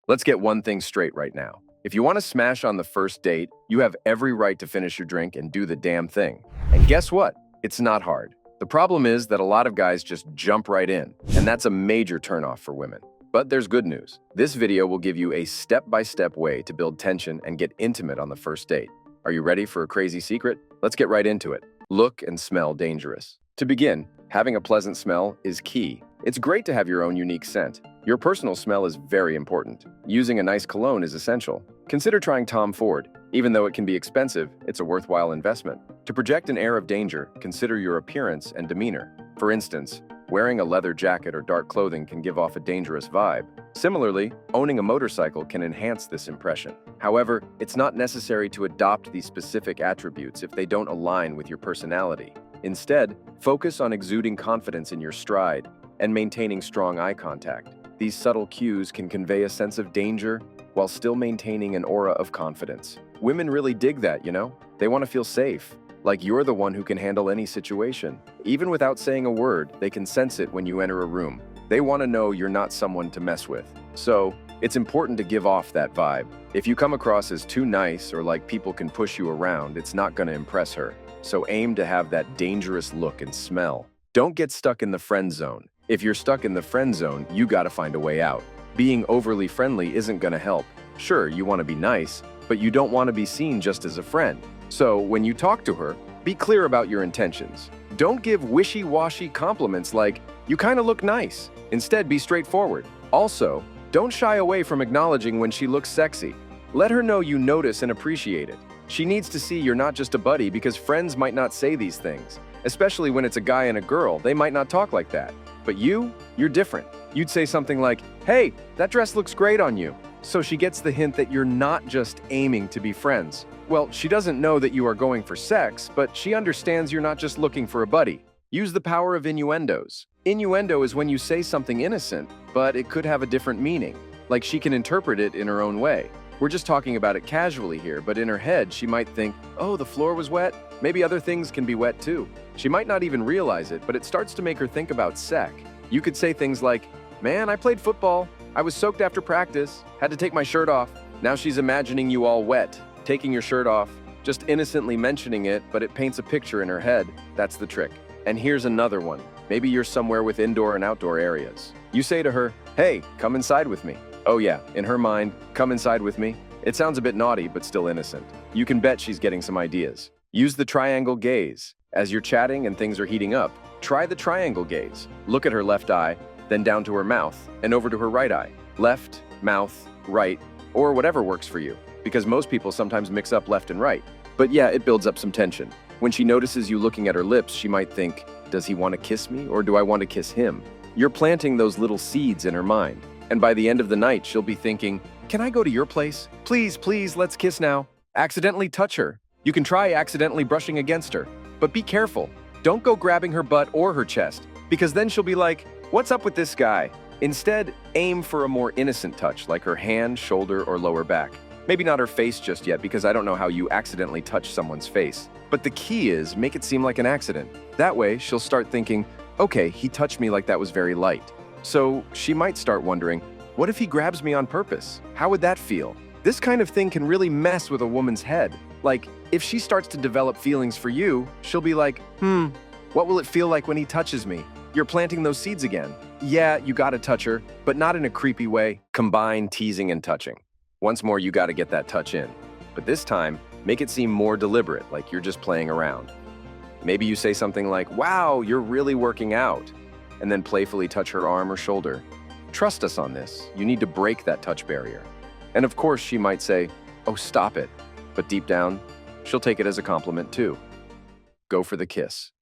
Let's get one thing straight right now. If you want to smash on the first date, you have every right to finish your drink and do the damn thing. And guess what? It's not hard. The problem is that a lot of guys just jump right in, and that's a major turnoff for women. But there's good news. This video will give you a step-by-step way to build tension and get intimate on the first date. Are you ready for a crazy secret? Let's get right into it. Look and smell dangerous. To begin, having a pleasant smell is key. It's great to have your own unique scent. Your personal smell is very important. Using a nice cologne is essential. Consider trying Tom Ford. Even though it can be expensive, it's a worthwhile investment. To project an air of danger, consider your appearance and demeanor. For instance, wearing a leather jacket or dark clothing can give off a dangerous vibe. Similarly, owning a motorcycle can enhance this impression. However, it's not necessary to adopt these specific attributes if they don't align with your personality. Instead, focus on exuding confidence in your stride and maintaining strong eye contact. These subtle cues can convey a sense of danger while still maintaining an aura of confidence. Women really dig that, you know? They want to feel safe, like you're the one who can handle any situation. Even without saying a word, they can sense it when you enter a room. They want to know you're not someone to mess with. So, it's important to give off that vibe. If you come across as too nice or like people can push you around, it's not going to impress her. So aim to have that dangerous look and smell. Don't get stuck in the friend zone. If you're stuck in the friend zone, you gotta find a way out. Being overly friendly isn't gonna help. Sure, you want to be nice, but you don't want to be seen just as a friend. So when you talk to her, be clear about your intentions. Don't give wishy-washy compliments like, "You kinda look nice." Instead, be straightforward. Also, don't shy away from acknowledging when she looks sexy. Let her know you notice and appreciate it. She needs to see you're not just a buddy because friends might not say these things. Especially when it's a guy and a girl, they might not talk like that. But you're different. You'd say something like, "Hey, that dress looks great on you." So she gets the hint that you're not just aiming to be friends. Well, she doesn't know that you are going for sex, but she understands you're not just looking for a buddy. Use the power of innuendos. Innuendo is when you say something innocent, but it could have a different meaning. Like she can interpret it in her own way. We're just talking about it casually here, but in her head, she might think, "Oh, the floor was wet. Maybe other things can be wet too." She might not even realize it, but it starts to make her think about sex. You could say things like, "Man, I played football. I was soaked after practice. Had to take my shirt off." Now she's imagining you all wet, taking your shirt off, just innocently mentioning it, but it paints a picture in her head. That's the trick. And here's another one. Maybe you're somewhere with indoor and outdoor areas. You say to her, "Hey, come inside with me." Oh yeah, in her mind, "Come inside with me." It sounds a bit naughty, but still innocent. You can bet she's getting some ideas. Use the triangle gaze. As you're chatting and things are heating up, try the triangle gaze. Look at her left eye, then down to her mouth, and over to her right eye. Left, mouth, right, or whatever works for you, because most people sometimes mix up left and right. But yeah, it builds up some tension. When she notices you looking at her lips, she might think, "Does he want to kiss me, or do I want to kiss him?" You're planting those little seeds in her mind. And by the end of the night, she'll be thinking, "Can I go to your place? Please, let's kiss now." Accidentally touch her. You can try accidentally brushing against her. But be careful. Don't go grabbing her butt or her chest, because then she'll be like, "What's up with this guy?" Instead, aim for a more innocent touch, like her hand, shoulder, or lower back. Maybe not her face just yet, because I don't know how you accidentally touch someone's face. But the key is, make it seem like an accident. That way, she'll start thinking, "Okay, he touched me like that was very light." So she might start wondering, what if he grabs me on purpose? How would that feel? This kind of thing can really mess with a woman's head. Like, if she starts to develop feelings for you, she'll be like, what will it feel like when he touches me? You're planting those seeds again. Yeah, you gotta touch her, but not in a creepy way. Combine teasing and touching. Once more, you gotta get that touch in. But this time, make it seem more deliberate, like you're just playing around. Maybe you say something like, "Wow, you're really working out," and then playfully touch her arm or shoulder. Trust us on this. You need to break that touch barrier. And of course, she might say, "Oh, stop it." But deep down, she'll take it as a compliment too. Go for the kiss.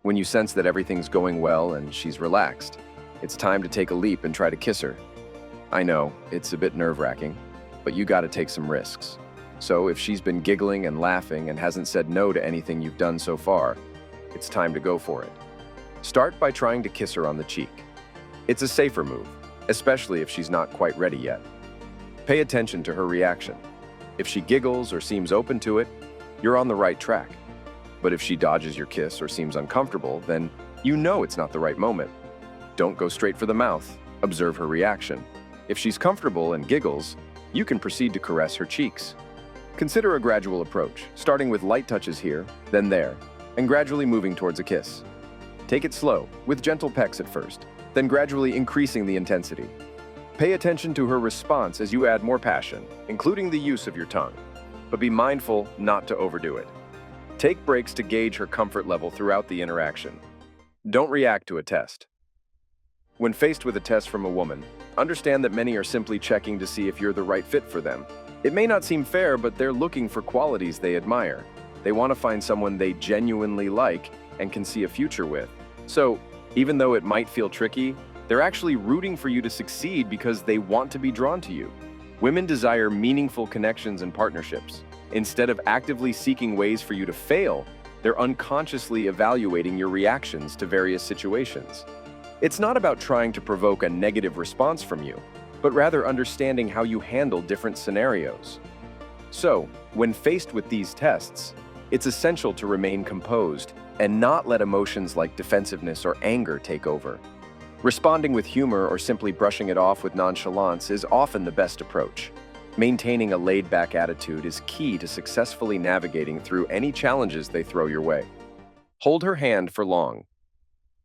When you sense that everything's going well and she's relaxed, it's time to take a leap and try to kiss her. I know, it's a bit nerve-wracking, but you gotta take some risks. So if she's been giggling and laughing and hasn't said no to anything you've done so far, it's time to go for it. Start by trying to kiss her on the cheek. It's a safer move, especially if she's not quite ready yet. Pay attention to her reaction. If she giggles or seems open to it, you're on the right track. But if she dodges your kiss or seems uncomfortable, then you know it's not the right moment. Don't go straight for the mouth. Observe her reaction. If she's comfortable and giggles, you can proceed to caress her cheeks. Consider a gradual approach, starting with light touches here, then there, and gradually moving towards a kiss. Take it slow, with gentle pecks at first, then gradually increasing the intensity. Pay attention to her response as you add more passion, including the use of your tongue, but be mindful not to overdo it. Take breaks to gauge her comfort level throughout the interaction. Don't react to a test. When faced with a test from a woman, understand that many are simply checking to see if you're the right fit for them. It may not seem fair, but they're looking for qualities they admire. They want to find someone they genuinely like and can see a future with. So, even though it might feel tricky, they're actually rooting for you to succeed because they want to be drawn to you. Women desire meaningful connections and partnerships. Instead of actively seeking ways for you to fail, they're unconsciously evaluating your reactions to various situations. It's not about trying to provoke a negative response from you, but rather understanding how you handle different scenarios. So, when faced with these tests, it's essential to remain composed and not let emotions like defensiveness or anger take over. Responding with humor or simply brushing it off with nonchalance is often the best approach. Maintaining a laid-back attitude is key to successfully navigating through any challenges they throw your way. Hold her hand for long.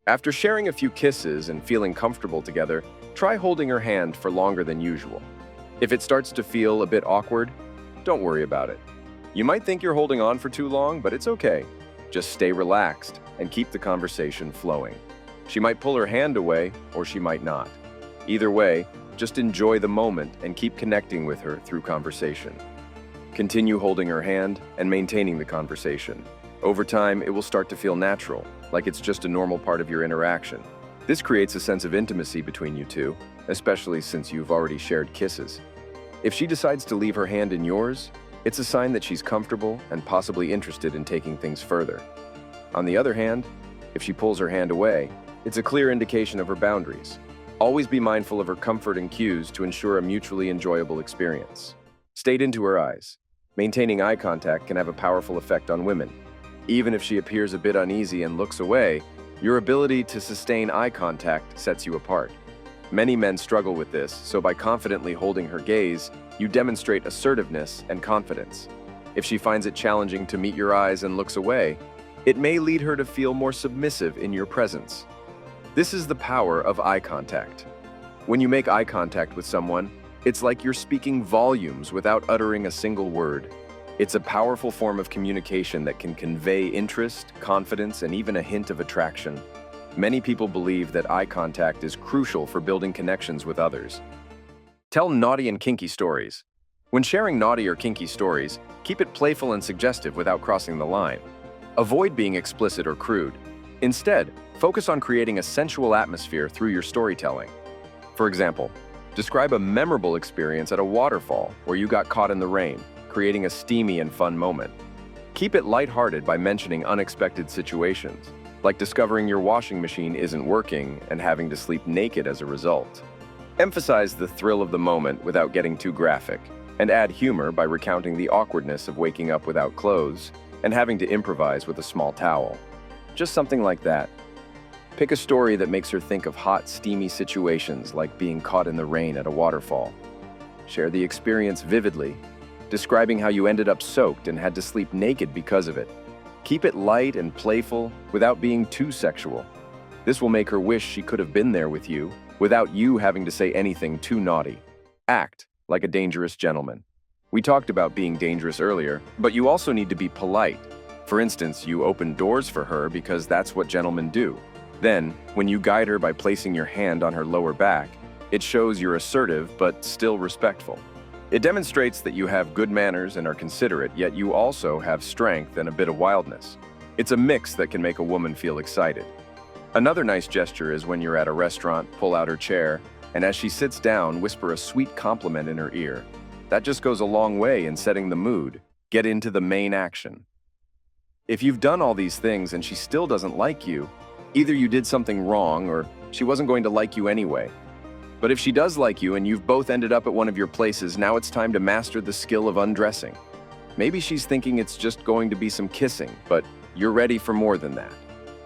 After sharing a few kisses and feeling comfortable together, try holding her hand for longer than usual. If it starts to feel a bit awkward, don't worry about it. You might think you're holding on for too long, but it's okay. Just stay relaxed and keep the conversation flowing. She might pull her hand away, or she might not. Either way, just enjoy the moment and keep connecting with her through conversation. Continue holding her hand and maintaining the conversation. Over time, it will start to feel natural, like it's just a normal part of your interaction. This creates a sense of intimacy between you two, especially since you've already shared kisses. If she decides to leave her hand in yours, it's a sign that she's comfortable and possibly interested in taking things further. On the other hand, if she pulls her hand away, it's a clear indication of her boundaries. Always be mindful of her comfort and cues to ensure a mutually enjoyable experience. Stare into her eyes. Maintaining eye contact can have a powerful effect on women. Even if she appears a bit uneasy and looks away, your ability to sustain eye contact sets you apart. Many men struggle with this, so by confidently holding her gaze, you demonstrate assertiveness and confidence. If she finds it challenging to meet your eyes and looks away, it may lead her to feel more submissive in your presence. This is the power of eye contact. When you make eye contact with someone, it's like you're speaking volumes without uttering a single word. It's a powerful form of communication that can convey interest, confidence, and even a hint of attraction. Many people believe that eye contact is crucial for building connections with others. Tell naughty and kinky stories. When sharing naughty or kinky stories, keep it playful and suggestive without crossing the line. Avoid being explicit or crude. Instead, focus on creating a sensual atmosphere through your storytelling. For example, describe a memorable experience at a waterfall where you got caught in the rain, creating a steamy and fun moment. Keep it lighthearted by mentioning unexpected situations, like discovering your washing machine isn't working and having to sleep naked as a result. Emphasize the thrill of the moment without getting too graphic, and add humor by recounting the awkwardness of waking up without clothes and having to improvise with a small towel. Just something like that. Pick a story that makes her think of hot, steamy situations like being caught in the rain at a waterfall. Share the experience vividly, describing how you ended up soaked and had to sleep naked because of it. Keep it light and playful without being too sexual. This will make her wish she could have been there with you without you having to say anything too naughty. Act like a dangerous gentleman. We talked about being dangerous earlier, but you also need to be polite. For instance, you open doors for her because that's what gentlemen do. Then, when you guide her by placing your hand on her lower back, it shows you're assertive but still respectful. It demonstrates that you have good manners and are considerate, yet you also have strength and a bit of wildness. It's a mix that can make a woman feel excited. Another nice gesture is when you're at a restaurant, pull out her chair, and as she sits down, whisper a sweet compliment in her ear. That just goes a long way in setting the mood. Get into the main action. If you've done all these things and she still doesn't like you, either you did something wrong or she wasn't going to like you anyway. But if she does like you and you've both ended up at one of your places, now it's time to master the skill of undressing. Maybe she's thinking it's just going to be some kissing, but you're ready for more than that.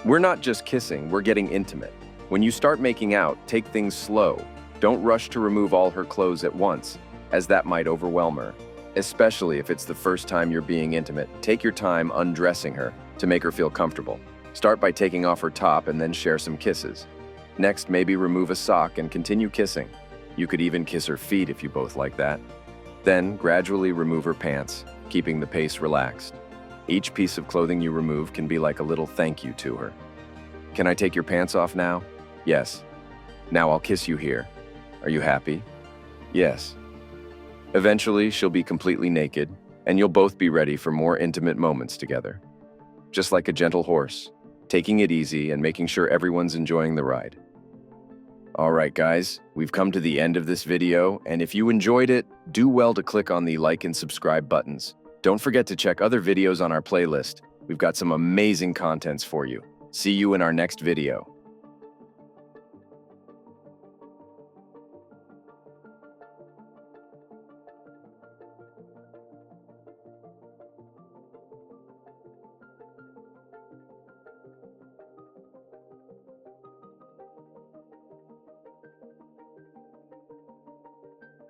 We're not just kissing, we're getting intimate. When you start making out, take things slow. Don't rush to remove all her clothes at once, as that might overwhelm her. Especially if it's the first time you're being intimate, take your time undressing her to make her feel comfortable. Start by taking off her top and then share some kisses. Next, maybe remove a sock and continue kissing. You could even kiss her feet if you both like that. Then, gradually remove her pants, keeping the pace relaxed. Each piece of clothing you remove can be like a little thank you to her. Can I take your pants off now? Yes. Now I'll kiss you here. Are you happy? Yes. Eventually, she'll be completely naked, and you'll both be ready for more intimate moments together. Just like a gentle horse, taking it easy and making sure everyone's enjoying the ride. All right, guys, we've come to the end of this video, and if you enjoyed it, do well to click on the like and subscribe buttons. Don't forget to check other videos on our playlist. We've got some amazing contents for you. See you in our next video.